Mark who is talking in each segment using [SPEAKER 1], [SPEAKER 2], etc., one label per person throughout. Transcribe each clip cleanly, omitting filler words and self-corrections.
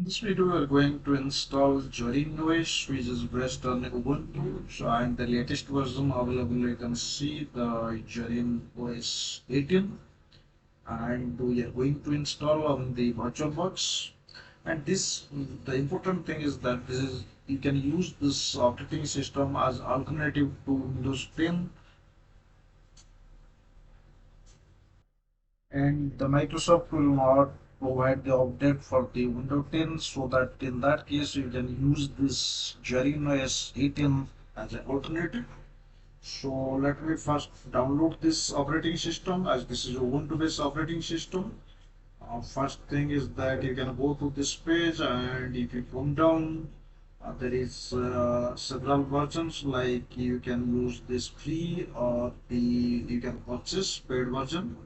[SPEAKER 1] In this video, we are going to install Zorin OS, which is based on Ubuntu. So, and the latest version available, you can see the Zorin OS 18, and we are going to install on the VirtualBox. And this, the important thing is that this is you can use this operating system as alternative to Windows 10, and the Microsoft will not provide the update for the Windows 10, so that in that case you can use this Zorin OS 18 as an alternative. So let me first download this operating system, as this is a Ubuntu based operating system. First thing is that you can go to this page, and if you come down, there is several versions, like you can use this free or the you can purchase paid version.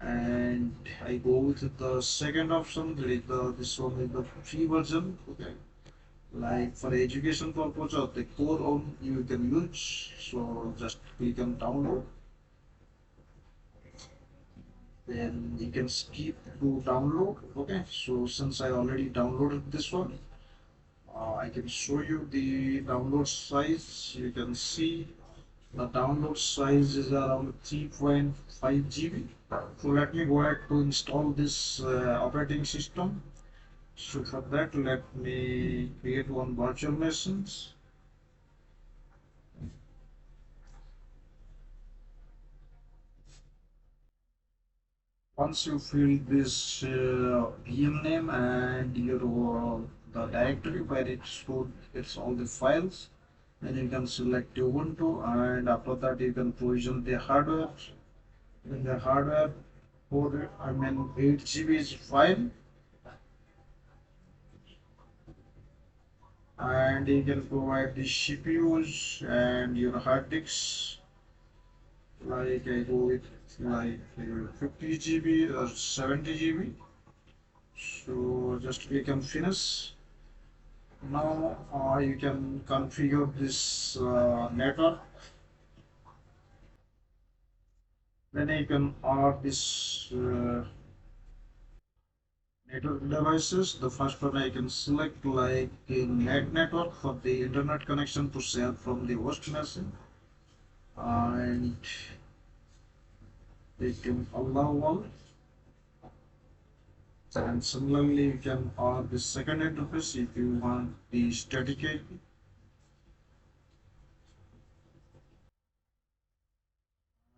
[SPEAKER 1] And I go with the second option, that is this one is the free version. Okay, like for education purpose or the core on you can use. So just click on download, then you can skip to download. Okay, so since I already downloaded this one, I can show you the download size. You can see the download size is around 3.5 GB. So let me go ahead to install this operating system. So for that, let me create one virtual machine. Once you fill this VM name and your the directory where it's stored, it's all the files, then you can select Ubuntu, and after that you can provision the hardware. In the hardware, 8 GB is fine, and you can provide the CPUs and your hard disks. Like I go with like 50 GB or 70 GB. So just click on finish. Now you can configure this network. Then you can add this network devices. The first one I can select like a network for the internet connection to share from the host machine, and they can allow all. And similarly, you can add the second interface if you want the static IP.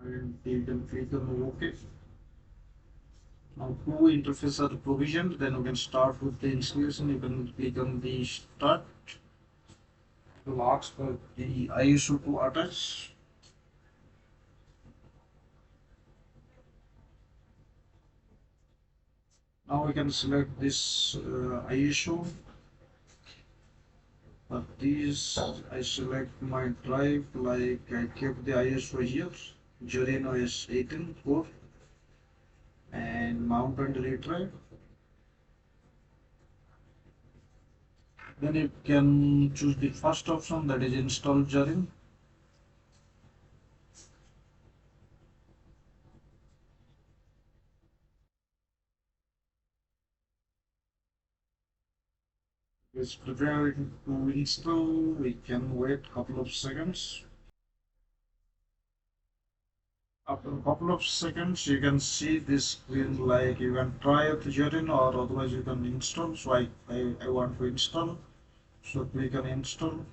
[SPEAKER 1] And you can click on OK. Now, two interfaces are provisioned. Then we can start with the installation. You can click on the start. It will ask for the ISO to attach. Now we can select this ISO. For these, I select my drive, like I kept the ISO here, Zorin OS 18 core, and mount and delete drive. Then you can choose the first option, that is install Zorin. It's preparing to install. We can wait a couple of seconds. After a couple of seconds, you can see this screen, like you can try it Zorin, or otherwise you can install. So I want to install. So click on install.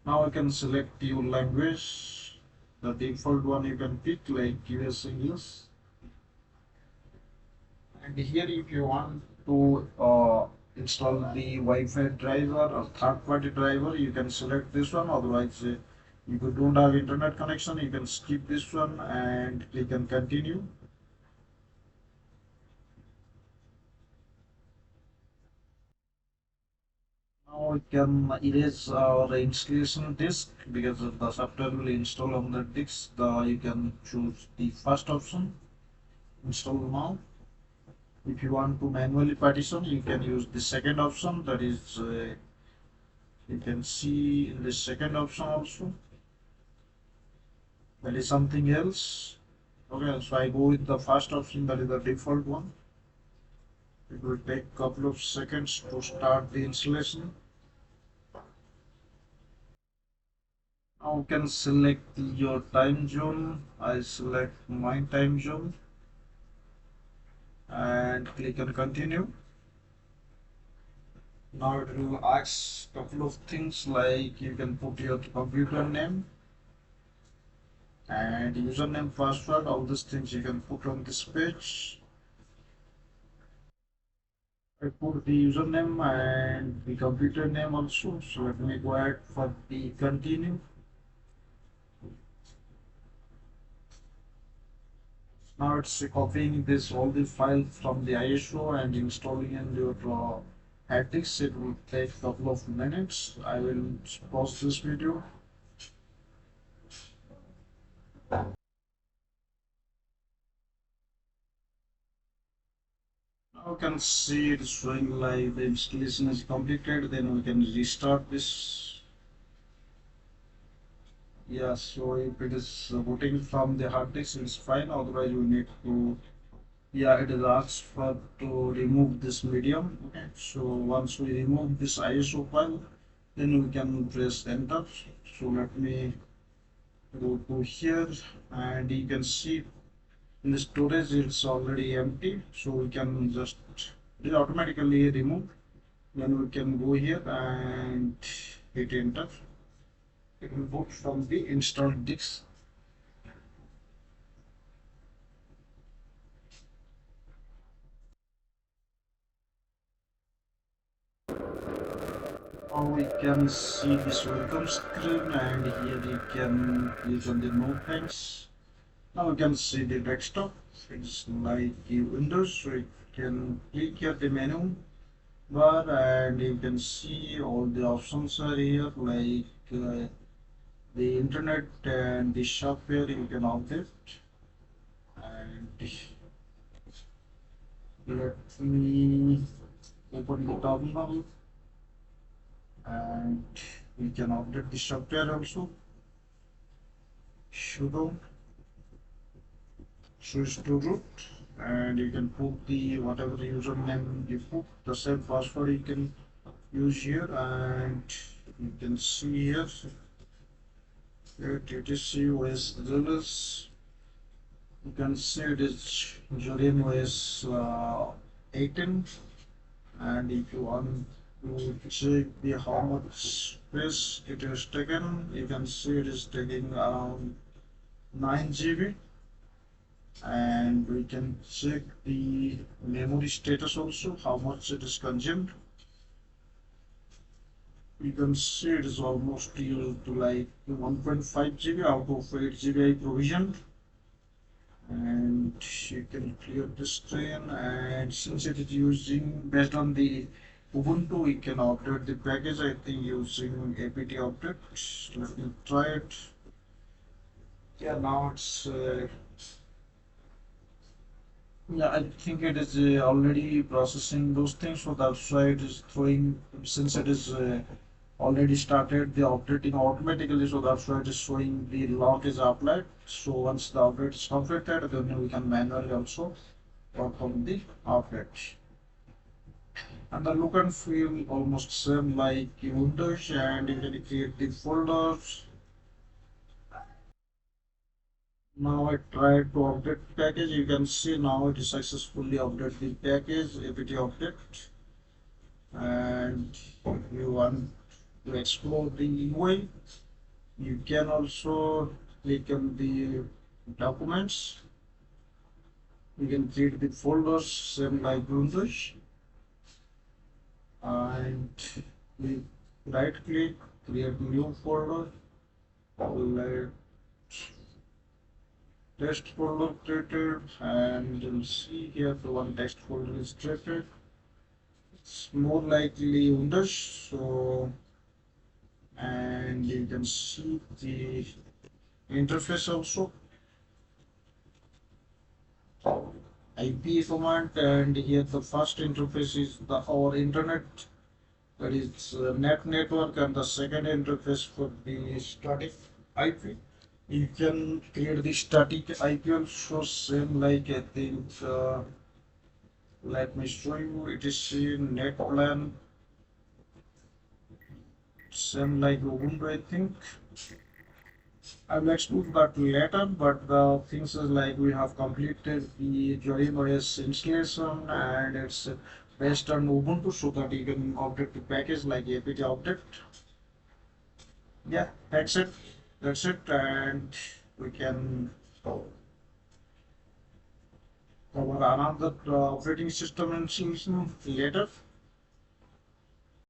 [SPEAKER 1] Now you can select your language. The default one you can pick, like US English. And here, if you want to install the Wi-Fi driver or third-party driver, you can select this one. Otherwise, if you don't have internet connection, you can skip this one and click on continue. Now we can erase our installation disk, because the software will install on the disk. You can choose the first option, install now. If you want to manually partition, you can use the second option, that is you can see in the second option also, that is something else. Okay, so I go with the first option, that is the default one. It will take a couple of seconds to start the installation. Now you can select your time zone. I select my time zone and click on continue. Now it will ask a couple of things like you can put your computer name and username, password, all these things you can put on this page. I put the username and the computer name also. So let me go ahead for the continue. Now it's copying this all the files from the ISO and installing in your hard disk. It will take a couple of minutes. I will pause this video. Now you can see it's showing like the installation is completed. Then we can restart this. Yeah, so if it is booting from the hard disk, it's fine. Otherwise, we need to, yeah, it is asked for to remove this medium. Okay, so once we remove this ISO file, then we can press enter. So let me go to here, and you can see in the storage it's already empty. So we can just it automatically remove. Then we can go here and hit enter. It will boot from the installed disk. Now we can see this welcome screen, and here you can click on the no thanks. Now we can see the desktop. It's like the Windows, so you can click here the menu bar, and you can see all the options are here, like the internet and the software you can update. And let me open the terminal, and we can update the software also. Sudo switch to root, and you can put the whatever username you put, the same password you can use here. And you can see here TTC OS release. You can see it is Zorin OS 18, and if you want to check the how much space it is taken, you can see it is taking around 9 GB. And we can check the memory status also, how much it is consumed. You can see it is almost used to like 1.5 GB out of 8 GB I provisioned. And you can clear the screen, and since it is using based on the Ubuntu, we can update the package, I think using apt update. Let me try it. Yeah, now it's yeah, I think it is already processing those things, so that's why it is throwing, since it is already started the updating automatically, so that's why it is showing the lock is applied. So once the update is completed, then we can manually also work on the update. And the look and feel almost same like Windows, and you can create the folders. Now I tried to update package. You can see now it is successfully updated the package, apt update. And if you want to explore the UI, you can also click on the documents. You can create the folders same like Windows, and we right click, create new folder, let test folder created, and you'll see here the one text folder is created. It's more likely Windows, so, and you can see the interface also, IP command, and here the first interface is the our internet, that is net network, and the second interface for the static IP. You can create the static IP also, same like I think Let me show you. It is net plan, same like Ubuntu, I think. I will explore that later, but the things is like we have completed the Zorin OS installation and it's based on Ubuntu so that you can update the package like apt update. Yeah, that's it. That's it, and we can cover another operating system installation later.